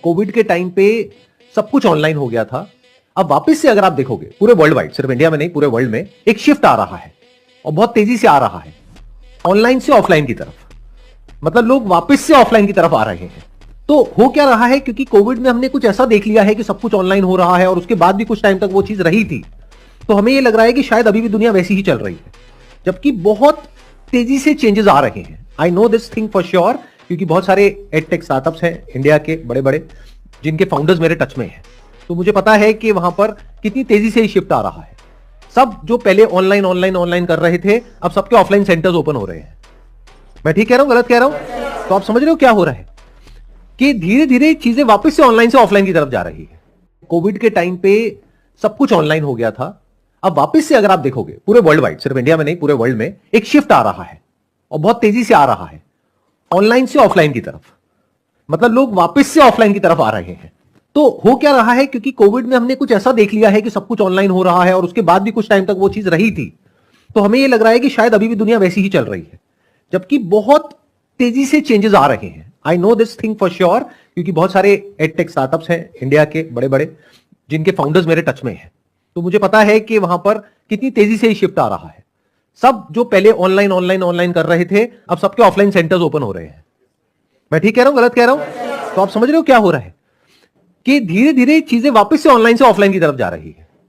Covid के time पे सब कुछ ऑनलाइन हो गया था। अब वापस से अगर आप देखोगे पूरे वर्ल्ड वाइड, सिर्फ इंडिया में नहीं पूरे वर्ल्ड में एक शिफ्ट आ रहा है और बहुत तेजी से आ रहा है ऑनलाइन से ऑफलाइन की तरफ। मतलब लोग वापस से ऑफलाइन की तरफ आ रहे हैं। तो हो क्या रहा है, क्योंकि कोविड में हमने कुछ ऐसा देख लिया है कि सब कुछ ऑनलाइन हो रहा है और उसके बाद भी कुछ टाइम तक वो चीज रही थी, तो हमें ये लग रहा है कि शायद अभी भी दुनिया वैसी ही चल रही है, जबकि बहुत तेजी से चेंजेस आ रहे हैं। I know this thing for sure, क्योंकि बहुत सारे एडटेक स्टार्टअप्स हैं इंडिया के बड़े बड़े जिनके फाउंडर्स मेरे टच में हैं, तो मुझे पता है कि वहां पर कितनी तेजी से शिफ्ट आ रहा है। सब जो पहले ऑनलाइन ऑनलाइन ऑनलाइन कर रहे थे, अब सबके ऑफलाइन सेंटर्स ओपन हो रहे हैं। मैं ठीक कह रहा हूं, गलत कह रहा हूं? तो आप समझ रहे हो क्या हो रहा है कि धीरे धीरे चीजें वापस से ऑनलाइन से ऑफलाइन की तरफ जा रही है। कोविड के टाइम पे सब कुछ ऑनलाइन हो गया था। अब वापस से अगर आप देखोगे पूरे वर्ल्ड वाइड, सिर्फ इंडिया में नहीं पूरे वर्ल्ड में एक शिफ्ट आ रहा है और बहुत तेजी से आ रहा है ऑनलाइन से ऑफलाइन की तरफ। मतलब लोग वापस से ऑफलाइन की तरफ आ रहे हैं। तो हो क्या रहा है, क्योंकि कोविड में हमने कुछ ऐसा देख लिया है कि सब कुछ ऑनलाइन हो रहा है और उसके बाद भी कुछ टाइम तक वो चीज रही थी, तो हमें यह लग रहा है कि शायद अभी भी दुनिया वैसी ही चल रही है, जबकि बहुत तेजी से चेंजेस आ रहे हैं। I know this thing for sure, क्योंकि बहुत सारे एडटेक स्टार्टअप्स हैं इंडिया के बड़े बड़े जिनके फाउंडर्स मेरे टच में हैं, तो मुझे पता है कि वहां पर कितनी तेजी से शिफ्ट आ रहा है। सब जो पहले ऑनलाइन ऑनलाइन ऑनलाइन कर रहे थे, अब सबके ऑफलाइन सेंटर्स ओपन हो रहे हैं। मैं ठीक कह रहा हूं, गलत कह रहा हूं? तो आप समझ रहे हो क्या हो रहा है कि धीरे धीरे चीजें वापस से ऑनलाइन से ऑफलाइन की तरफ जा रही है।